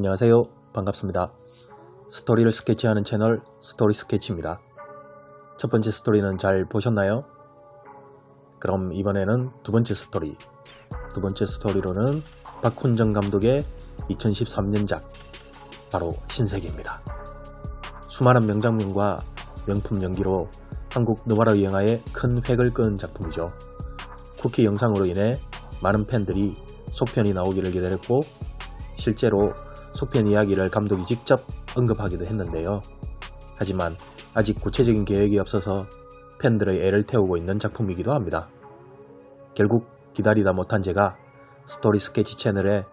안녕하세요. 반갑습니다. 스토리를 스케치하는 채널 스토리 스케치입니다. 첫 번째 스토리는 잘 보셨나요? 그럼 이번에는 두 번째 스토리. 두 번째 스토리로는 박훈정 감독의 2013년작 바로 신세계입니다. 수많은 명장면과 명품 연기로 한국 느와르 영화에 큰 획을 그은 작품이죠. 쿠키 영상으로 인해 많은 팬들이 속편이 나오기를 기다렸고 실제로 속편 이야기를 감독이 직접 언급하기도 했는데요. 하지만 아직 구체적인 계획이 없어서 팬들의 애를 태우고 있는 작품이기도 합니다. 결국 기다리다 못한 제가 스토리 스케치 채널에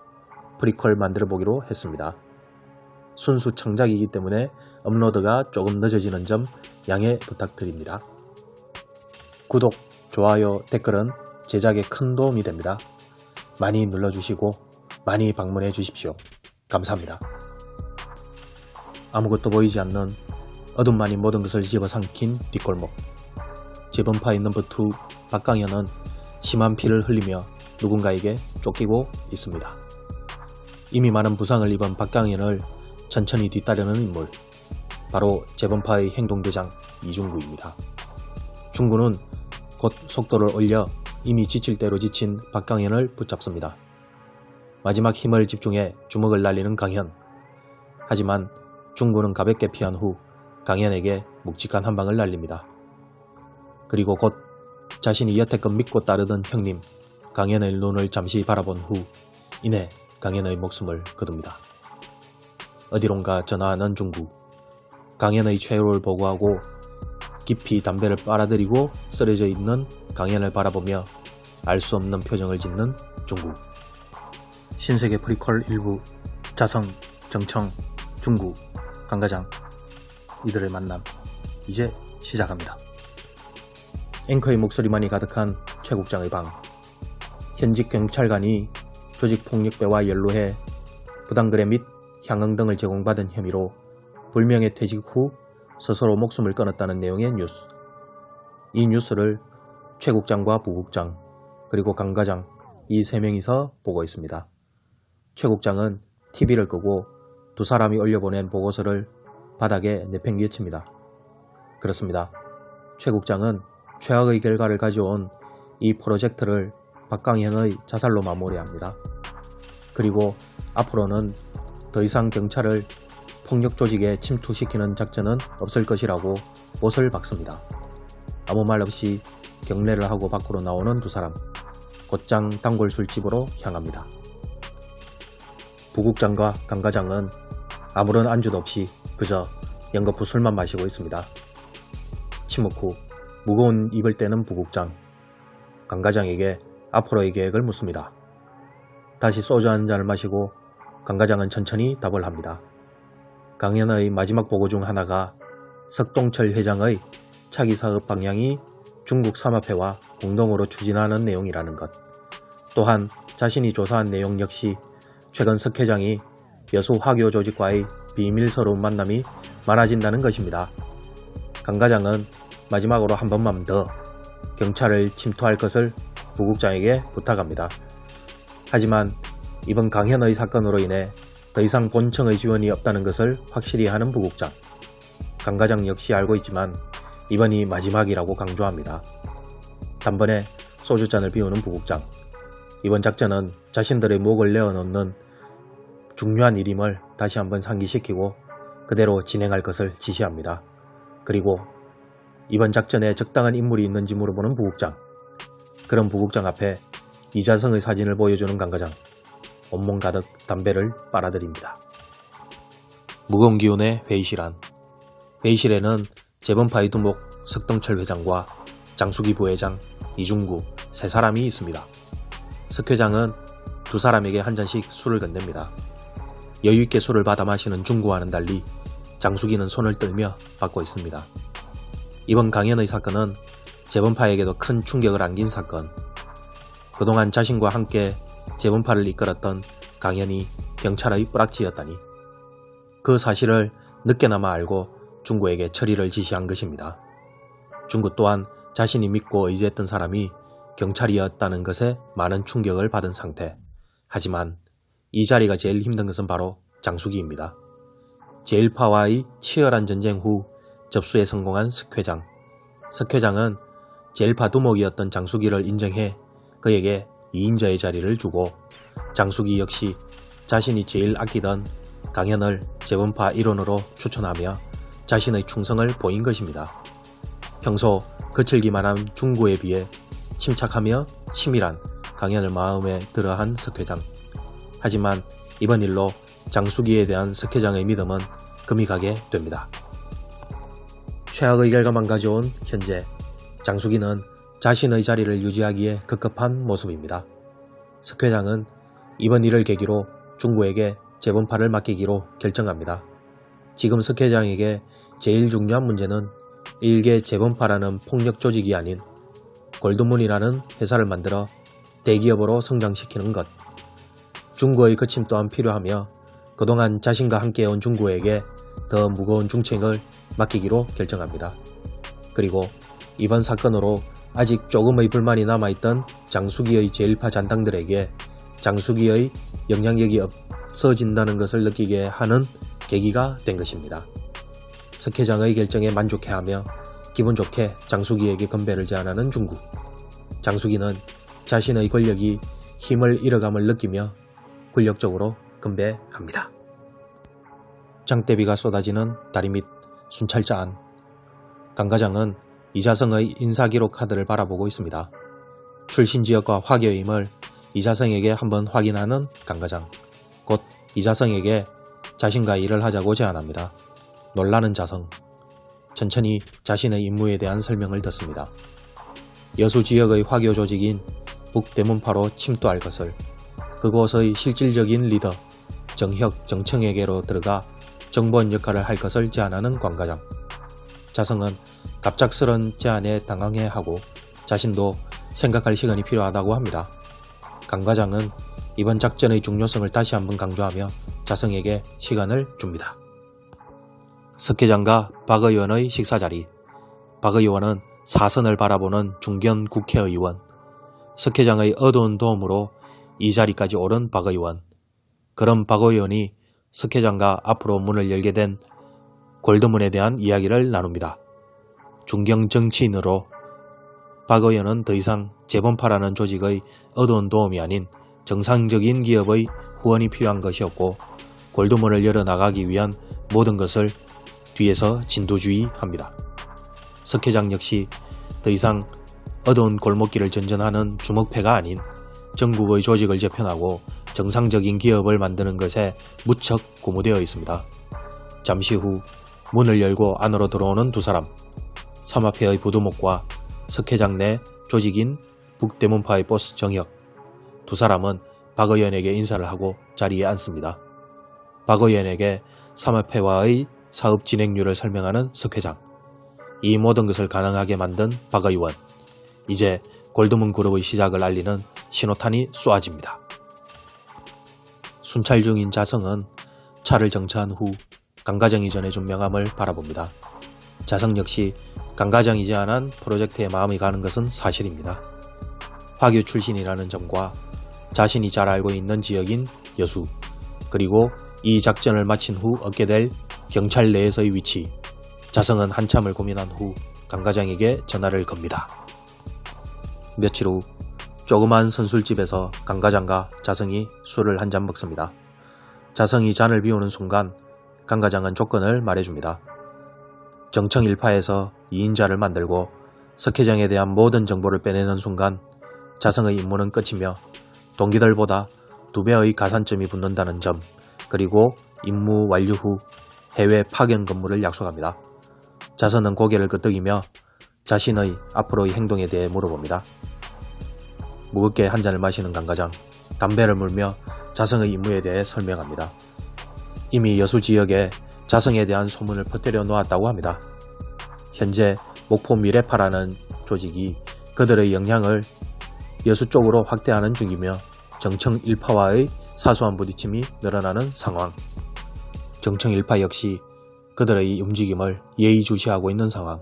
프리퀄 만들어 보기로 했습니다. 순수 창작이기 때문에 업로드가 조금 늦어지는 점 양해 부탁드립니다. 구독, 좋아요, 댓글은 제작에 큰 도움이 됩니다. 많이 눌러주시고 많이 방문해 주십시오. 감사합니다. 아무것도 보이지 않는 어둠만이 모든 것을 집어삼킨 뒷골목. 재범파인 넘버2 박강현은 심한 피를 흘리며 누군가에게 쫓기고 있습니다. 이미 많은 부상을 입은 박강현을 천천히 뒤따르는 인물, 바로 재범파의 행동대장 이중구입니다. 중구는 곧 속도를 올려 이미 지칠 대로 지친 박강현을 붙잡습니다. 마지막 힘을 집중해 주먹을 날리는 강현. 하지만 중구는 가볍게 피한 후 강현에게 묵직한 한 방을 날립니다. 그리고 곧 자신이 여태껏 믿고 따르던 형님 강현의 눈을 잠시 바라본 후 이내 강현의 목숨을 거둡니다. 어디론가 전화하는 중구. 강현의 최후를 보고하고 깊이 담배를 빨아들이고 쓰러져 있는 강현을 바라보며 알 수 없는 표정을 짓는 중구. 신세계 프리퀄 일부. 자성, 정청, 중구, 강가장, 이들의 만남 이제 시작합니다. 앵커의 목소리만이 가득한 최 국장의 방. 현직 경찰관이 조직폭력배와 연루해 부당거래 및 향응 등을 제공받은 혐의로 불명예 퇴직 후 스스로 목숨을 끊었다는 내용의 뉴스. 이 뉴스를 최 국장과 부국장 그리고 강과장 이 세 명이서 보고 있습니다. 최 국장은 TV를 끄고 두 사람이 올려보낸 보고서를 바닥에 내팽개칩니다. 그렇습니다. 최 국장은 최악의 결과를 가져온 이 프로젝트를 박강현의 자살로 마무리합니다. 그리고 앞으로는 더 이상 경찰을 폭력 조직에 침투시키는 작전은 없을 것이라고 못을 박습니다. 아무 말 없이 경례를 하고 밖으로 나오는 두 사람. 곧장 단골 술집으로 향합니다. 부국장과 강과장은 아무런 안주도 없이 그저 연거푸 술만 마시고 있습니다. 침묵 후 무거운 입을 떼는 부국장. 강과장에게 앞으로의 계획을 묻습니다. 다시 소주 한 잔을 마시고 강과장은 천천히 답을 합니다. 강현의 마지막 보고 중 하나가 석동철 회장의 차기 사업 방향이 중국 삼합회와 공동으로 추진하는 내용이라는 것. 또한 자신이 조사한 내용 역시 최근 석 회장이 여수 화교 조직과의 비밀스러운 만남이 많아진다는 것입니다. 강 과장은 마지막으로 한 번만 더 경찰을 침투할 것을 부국장에게 부탁합니다. 하지만 이번 강현의 사건으로 인해 더 이상 본청의 지원이 없다는 것을 확실히 하는 부국장. 강 과장 역시 알고 있지만 이번이 마지막이라고 강조합니다. 단번에 소주잔을 비우는 부국장. 이번 작전은 자신들의 목을 내어놓는 중요한 일임을 다시 한번 상기시키고 그대로 진행할 것을 지시합니다. 그리고 이번 작전에 적당한 인물이 있는지 물어보는 부국장. 그런 부국장 앞에 이자성의 사진을 보여주는 강과장. 온몸 가득 담배를 빨아들입니다. 무거운 기운의 회의실 안. 회의실에는 재범파의 두목 석동철 회장과 장수기 부회장, 이중구 세 사람이 있습니다. 석 회장은 두 사람에게 한 잔씩 술을 건넵니다. 여유있게 술을 받아 마시는 중구와는 달리 장수기는 손을 떨며 받고 있습니다. 이번 강현의 사건은 재범파에게도 큰 충격을 안긴 사건. 그동안 자신과 함께 재범파를 이끌었던 강현이 경찰의 뿌락지였다니. 그 사실을 늦게나마 알고 중구에게 처리를 지시한 것입니다. 중구 또한 자신이 믿고 의지했던 사람이 경찰이었다는 것에 많은 충격을 받은 상태. 하지만 이 자리가 제일 힘든 것은 바로 장수기입니다. 제1파와의 치열한 전쟁 후 접수에 성공한 석회장. 석회장은 제1파 두목이었던 장수기를 인정해 그에게 2인자의 자리를 주고 장수기 역시 자신이 제일 아끼던 강현을 재범파 일원으로 추천하며 자신의 충성을 보인 것입니다. 평소 거칠기만 한 중구에 비해 침착하며 치밀한 강현을 마음에 들어한 석회장. 하지만 이번 일로 장수기에 대한 석회장의 믿음은 금이 가게 됩니다. 최악의 결과만 가져온 현재, 장수기는 자신의 자리를 유지하기에 급급한 모습입니다. 석회장은 이번 일을 계기로 중구에게 재범파를 맡기기로 결정합니다. 지금 석회장에게 제일 중요한 문제는 일개 재범파라는 폭력 조직이 아닌 골드문이라는 회사를 만들어 대기업으로 성장시키는 것. 중구의 거침 또한 필요하며 그동안 자신과 함께해온 중구에게 더 무거운 중책을 맡기기로 결정합니다. 그리고 이번 사건으로 아직 조금의 불만이 남아있던 장수기의 제1파 잔당들에게 장수기의 영향력이 없어진다는 것을 느끼게 하는 계기가 된 것입니다. 석회장의 결정에 만족해하며 기분 좋게 장수기에게 건배를 제안하는 중구. 장수기는 자신의 권력이 힘을 잃어감을 느끼며 굴욕적으로 건배합니다. 장대비가 쏟아지는 다리 밑 순찰자 안. 강과장은 이자성의 인사기록 카드를 바라보고 있습니다. 출신 지역과 화교임을 이자성에게 한번 확인하는 강과장. 곧 이자성에게 자신과 일을 하자고 제안합니다. 놀라는 자성. 천천히 자신의 임무에 대한 설명을 듣습니다. 여수 지역의 화교 조직인 북대문파로 침투할 것을, 그곳의 실질적인 리더 정혁, 정청에게로 들어가 정보원 역할을 할 것을 제안하는 관과장. 자성은 갑작스런 제안에 당황해하고 자신도 생각할 시간이 필요하다고 합니다. 강과장은 이번 작전의 중요성을 다시 한번 강조하며 자성에게 시간을 줍니다. 석회장과 박 의원의 식사자리. 박 의원은 사선을 바라보는 중견 국회의원. 석회장의 어두운 도움으로 이 자리까지 오른 박 의원. 그런 박 의원이 석회장과 앞으로 문을 열게 된 골드문에 대한 이야기를 나눕니다. 중경 정치인으로 박 의원은 더 이상 재범파라는 조직의 어두운 도움이 아닌 정상적인 기업의 후원이 필요한 것이었고, 골드문을 열어나가기 위한 모든 것을 뒤에서 진두지휘합니다. 석회장 역시 더 이상 어두운 골목길을 전전하는 주먹패가 아닌 전국의 조직을 재편하고 정상적인 기업을 만드는 것에 무척 고무되어 있습니다. 잠시 후 문을 열고 안으로 들어오는 두 사람. 삼합회의 부두목과 석회장 내 조직인 북대문파의 보스 정혁. 두 사람은 박 의원에게 인사를 하고 자리에 앉습니다. 박 의원에게 삼합회와의 사업 진행률을 설명하는 석회장. 이 모든 것을 가능하게 만든 박 의원. 이제 골드문 그룹의 시작을 알리는 신호탄이 쏘아집니다. 순찰 중인 자성은 차를 정차한 후 강과장이 전해준 명함을 바라봅니다. 자성 역시 강과장이 제안한 프로젝트에 마음이 가는 것은 사실입니다. 화교 출신이라는 점과 자신이 잘 알고 있는 지역인 여수, 그리고 이 작전을 마친 후 얻게 될 경찰 내에서의 위치. 자성은 한참을 고민한 후 강과장에게 전화를 겁니다. 며칠 후 조그만 선술집에서 강과장과 자성이 술을 한잔 먹습니다. 자성이 잔을 비우는 순간 강과장은 조건을 말해줍니다. 정청 1파에서 2인자를 만들고 석회장에 대한 모든 정보를 빼내는 순간 자성의 임무는 끝이며 동기들보다 2배의 가산점이 붙는다는 점, 그리고 임무 완료 후 해외 파견 근무를 약속합니다. 자성은 고개를 끄덕이며 자신의 앞으로의 행동에 대해 물어봅니다. 무겁게 한 잔을 마시는 강과장, 담배를 물며 자성의 임무에 대해 설명합니다. 이미 여수 지역에 자성에 대한 소문을 퍼뜨려 놓았다고 합니다. 현재 목포 미래파라는 조직이 그들의 영향을 여수 쪽으로 확대하는 중이며 정청 1파와의 사소한 부딪힘이 늘어나는 상황. 정청 1파 역시 그들의 움직임을 예의주시하고 있는 상황.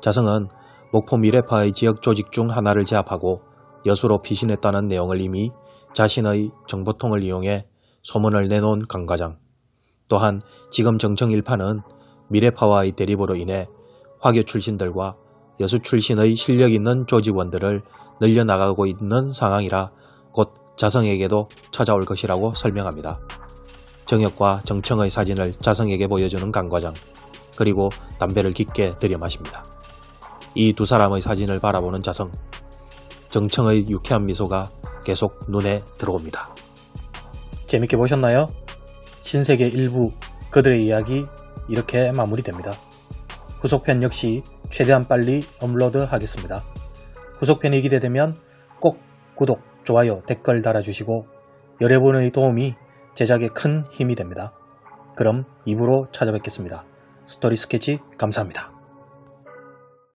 자성은 목포 미래파의 지역 조직 중 하나를 제압하고 여수로 피신했다는 내용을 이미 자신의 정보통을 이용해 소문을 내놓은 강 과장. 또한 지금 정청 일파는 미래파와의 대립으로 인해 화교 출신들과 여수 출신의 실력 있는 조직원들을 늘려나가고 있는 상황이라 곧 자성에게도 찾아올 것이라고 설명합니다. 정혁과 정청의 사진을 자성에게 보여주는 강 과장. 그리고 담배를 깊게 들여 마십니다. 이 두 사람의 사진을 바라보는 자성. 정청의 유쾌한 미소가 계속 눈에 들어옵니다. 재밌게 보셨나요? 신세계 일부 그들의 이야기 이렇게 마무리됩니다. 후속편 역시 최대한 빨리 업로드하겠습니다. 후속편이 기대되면 꼭 구독, 좋아요, 댓글 달아주시고 여러분의 도움이 제작에 큰 힘이 됩니다. 그럼 2부로 찾아뵙겠습니다. 스토리 스케치 감사합니다.